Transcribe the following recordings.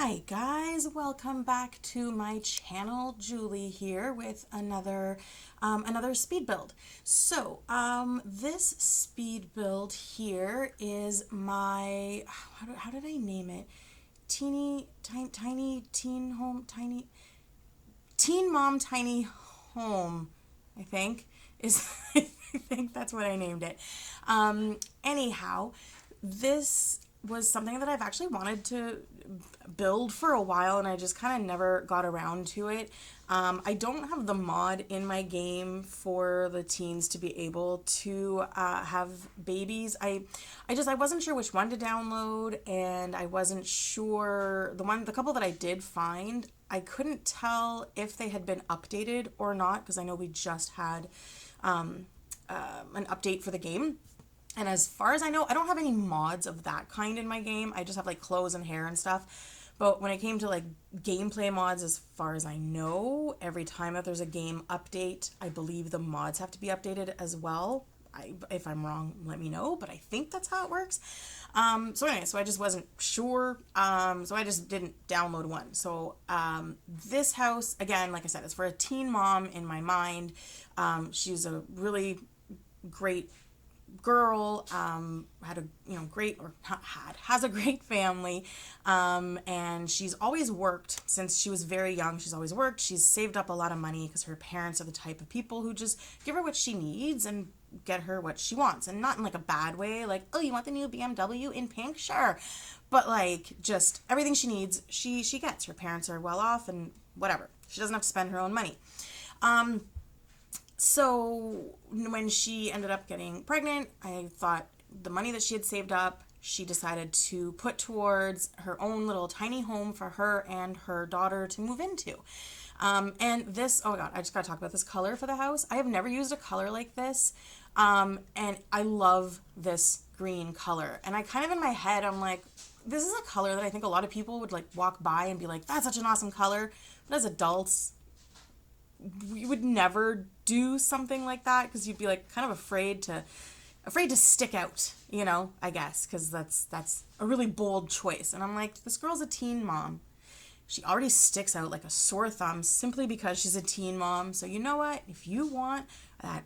Hi guys, welcome back to my channel. Julie here with another speed build. This speed build here is my how did I name it? Tiny teen home, tiny teen mom tiny home. I think is I think that's what I named it. Anyhow, this was something that I've actually wanted to build for a while, and I just kind of never got around to it. I don't have the mod in my game for the teens to be able to have babies. I wasn't sure which one to download, and I wasn't sure the couple that I did find, I couldn't tell if they had been updated or not, because I know we just had an update for the game. And as far as I know, I don't have any mods of that kind in my game. I just have like clothes and hair and stuff. But when it came to like gameplay mods, as far as I know, every time that there's a game update, I believe the mods have to be updated as well. If I'm wrong, let me know, but I think that's how it works. So I just wasn't sure. So I just didn't download one. So this house, again, like I said, it's for a teen mom in my mind. She's a really great girl, has a great family, and she's always worked since she was very young. She's always worked. She's saved up a lot of money because her parents are the type of people who just give her what she needs and get her what she wants, and not in like a bad way, like, oh, you want the new BMW in pink? Sure. But like, just everything she needs, she gets. Her parents are well off and whatever. She doesn't have to spend her own money. So when she ended up getting pregnant, I thought the money that she had saved up, she decided to put towards her own little tiny home for her and her daughter to move into. And this, oh my God, I just gotta talk about this color for the house. I have never used a color like this. And I love this green color. And I kind of in my head, I'm like, this is a color that I think a lot of people would like walk by and be like, that's such an awesome color. But as adults, we would never do something like that because you'd be like kind of afraid to stick out, I guess, because that's a really bold choice. And I'm like, this girl's a teen mom. She already sticks out like a sore thumb simply because she's a teen mom. So you know what? If you want that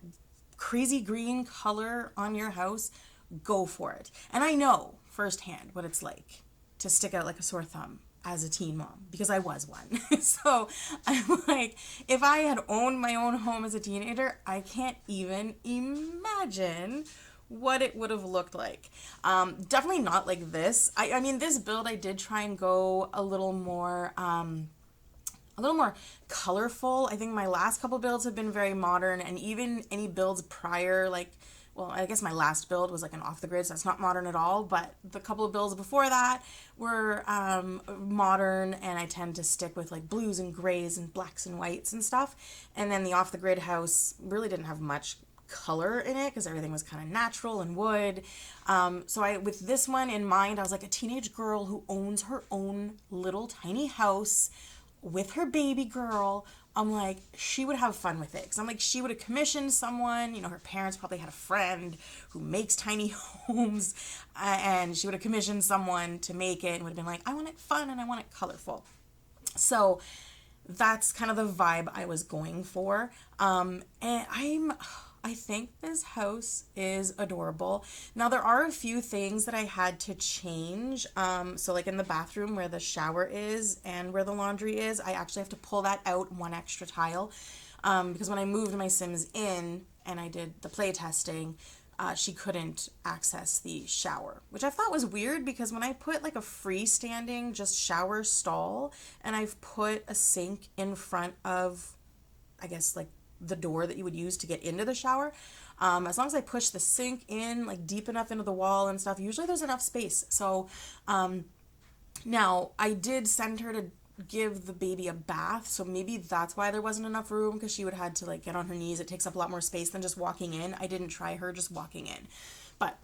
crazy green color on your house, go for it. And I know firsthand what it's like to stick out like a sore thumb as a teen mom, because I was one. So I'm like, if I had owned my own home as a teenager, I can't even imagine what it would have looked like. Definitely not like this. I mean, this build, I did try and go a little more colorful. I think my last couple builds have been very modern, and even any builds prior, like, well, I guess my last build was like an off the grid, so that's not modern at all, but the couple of builds before that were modern, and I tend to stick with like blues and grays and blacks and whites and stuff. And then the off the grid house really didn't have much color in it because everything was kind of natural and wood. With this one in mind, I was like a teenage girl who owns her own little tiny house with her baby girl. I'm like, she would have fun with it. Because I'm like, she would have commissioned someone, her parents probably had a friend who makes tiny homes, and she would have commissioned someone to make it and would have been like, I want it fun and I want it colorful. So that's kind of the vibe I was going for. And I think this house is adorable. Now, there are a few things that I had to change. So like in the bathroom where the shower is and where the laundry is, I actually have to pull that out one extra tile. Because when I moved my Sims in and I did the play testing, she couldn't access the shower, which I thought was weird because when I put like a freestanding just shower stall and I've put a sink in front of, I guess, like the door that you would use to get into the shower, as long as I push the sink in like deep enough into the wall and stuff, usually there's enough space. So now I did send her to give the baby a bath, so maybe that's why there wasn't enough room, because she would have had to like get on her knees. It takes up a lot more space than just walking in. I didn't try her just walking in, but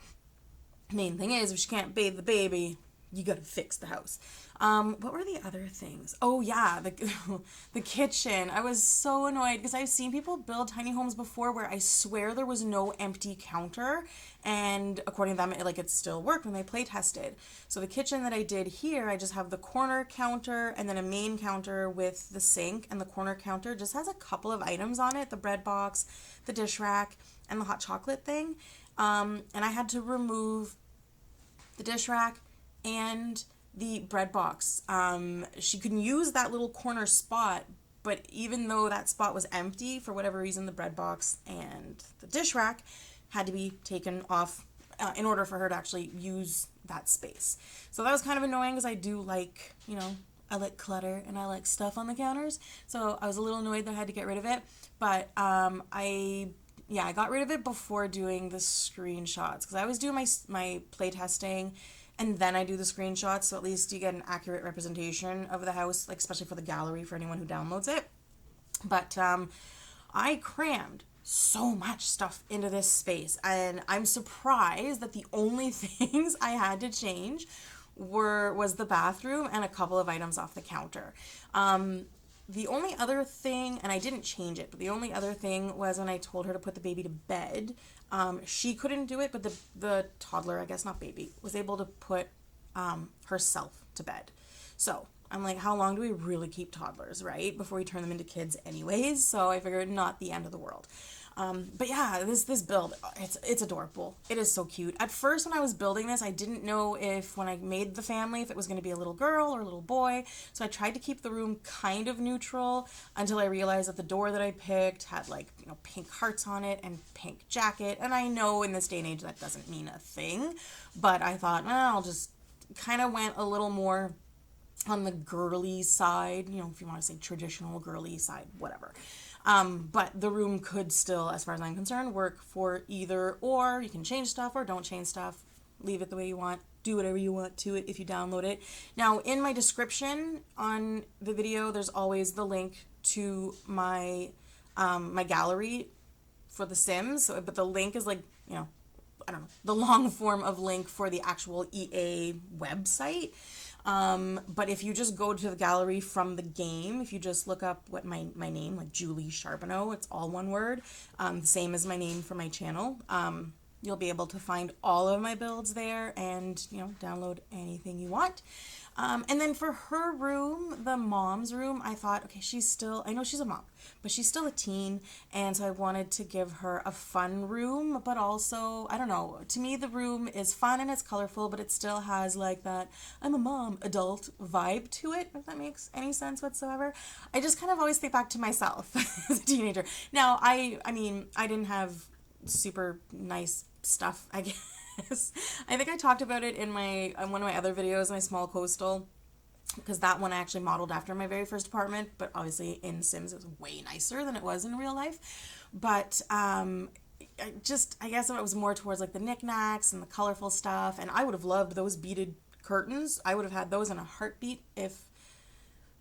main thing is, if she can't bathe the baby, you gotta fix the house. What were the other things? Oh yeah, the kitchen. I was so annoyed because I've seen people build tiny homes before where I swear there was no empty counter, and according to them, it still worked when they play tested. So the kitchen that I did here, I just have the corner counter and then a main counter with the sink, and the corner counter just has a couple of items on it: the bread box, the dish rack, and the hot chocolate thing. And I had to remove the dish rack and the bread box. She couldn't use that little corner spot, but even though that spot was empty, for whatever reason, the bread box and the dish rack had to be taken off in order for her to actually use that space. So that was kind of annoying because I do like, I like clutter and I like stuff on the counters. So I was a little annoyed that I had to get rid of it. But I got rid of it before doing the screenshots because I always do my play testing and then I do the screenshots, so at least you get an accurate representation of the house, like especially for the gallery for anyone who downloads it. But I crammed so much stuff into this space, and I'm surprised that the only things I had to change was the bathroom and a couple of items off the counter. The only other thing, and I didn't change it, but the only other thing was when I told her to put the baby to bed. She couldn't do it, but the toddler, I guess not baby, was able to put herself to bed. So I'm like, how long do we really keep toddlers, right? Before we turn them into kids anyways. So I figured not the end of the world. But yeah, this build, it's adorable. It is so cute. At first, when I was building this, I didn't know if when I made the family, if it was going to be a little girl or a little boy. So I tried to keep the room kind of neutral until I realized that the door that I picked had pink hearts on it and pink jacket. And I know in this day and age that doesn't mean a thing, but I thought, I'll just kind of went a little more on the girly side, if you want to say traditional girly side, whatever. But the room could still, as far as I'm concerned, work for either or. You can change stuff or don't change stuff. Leave it the way you want. Do whatever you want to it if you download it. Now, in my description on the video, there's always the link to my my gallery for The Sims. But the link is I don't know, the long form of link for the actual EA website. But if you just go to the gallery from the game, if you just look up what my name, like JulieCharbonneau, it's all one word, the same as my name for my channel, you'll be able to find all of my builds there and, download anything you want. And then for her room, the mom's room, I thought, okay, I know she's a mom, but she's still a teen, and so I wanted to give her a fun room, but also, I don't know, to me the room is fun and it's colorful, but it still has that I'm a mom adult vibe to it, if that makes any sense whatsoever. I just kind of always think back to myself as a teenager. Now, I mean, I didn't have super nice stuff, I guess. I think I talked about it in one of my other videos, my small coastal, because that one I actually modeled after my very first apartment, but obviously in Sims it was way nicer than it was in real life. But I guess it was more towards the knickknacks and the colorful stuff, and I would have loved those beaded curtains. I would have had those in a heartbeat if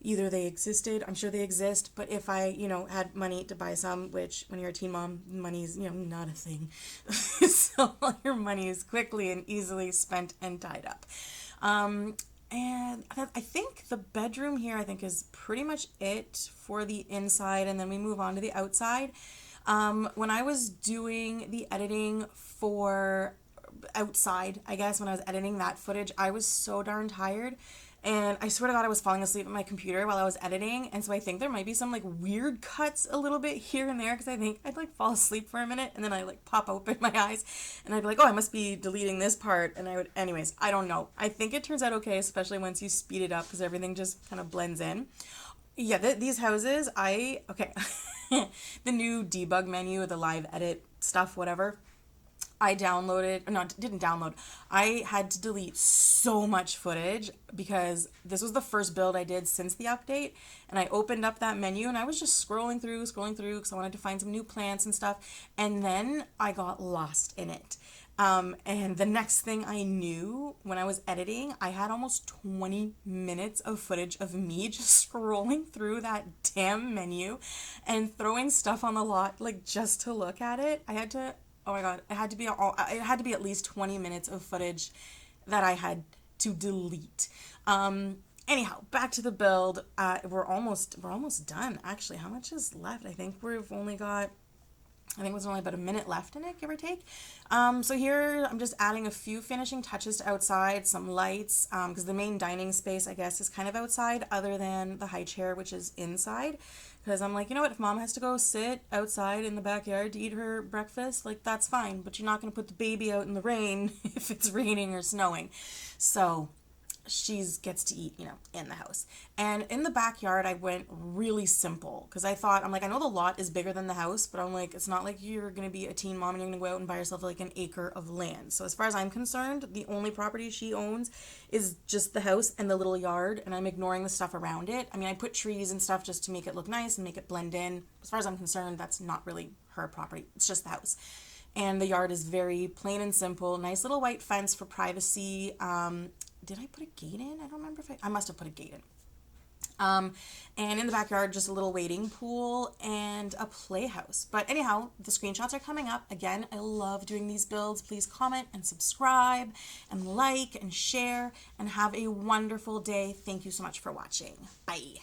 either they existed. I'm sure they exist, but if I, had money to buy some, which when you're a teen mom, money's, not a thing. So your money is quickly and easily spent and tied up. And I think the bedroom here, is pretty much it for the inside, and then we move on to the outside. When I was doing the editing for outside, I guess, when I was editing that footage, I was so darn tired. And I swear to God, I was falling asleep at my computer while I was editing. And so I think there might be some weird cuts a little bit here and there, because I think I'd fall asleep for a minute and then I pop open my eyes and I'd be like, oh, I must be deleting this part. And anyways, I don't know. I think it turns out okay, especially once you speed it up because everything just kind of blends in. Yeah, these houses, okay. The new debug menu, the live edit stuff, whatever. I didn't download. I had to delete so much footage because this was the first build I did since the update, and I opened up that menu and I was just scrolling through because I wanted to find some new plants and stuff, and then I got lost in it. And the next thing I knew, when I was editing, I had almost 20 minutes of footage of me just scrolling through that damn menu and throwing stuff on the lot, just to look at it. Oh my God, it had to be at least 20 minutes of footage that I had to delete. Anyhow, back to the build. We're almost done. Actually, how much is left? I think there's only about a minute left in it, give or take. So here I'm just adding a few finishing touches to outside, some lights, because the main dining space, I guess, is kind of outside, other than the high chair, which is inside. Because I'm like, you know what, if mom has to go sit outside in the backyard to eat her breakfast, like, that's fine. But you're not going to put the baby out in the rain if it's raining or snowing. So she gets to eat, in the house. And in the backyard, I went really simple because I'm like, I know the lot is bigger than the house, but I'm like, it's not like you're going to be a teen mom and you're going to go out and buy yourself like an acre of land. So as far as I'm concerned, the only property she owns is just the house and the little yard, and I'm ignoring the stuff around it. I mean, I put trees and stuff just to make it look nice and make it blend in. As far as I'm concerned, that's not really her property. It's just the house. And the yard is very plain and simple. Nice little white fence for privacy. Did I put a gate in? I don't remember if I must have put a gate in. And in the backyard, just a little wading pool and a playhouse. But anyhow, the screenshots are coming up. Again, I love doing these builds. Please comment and subscribe and like and share and have a wonderful day. Thank you so much for watching. Bye.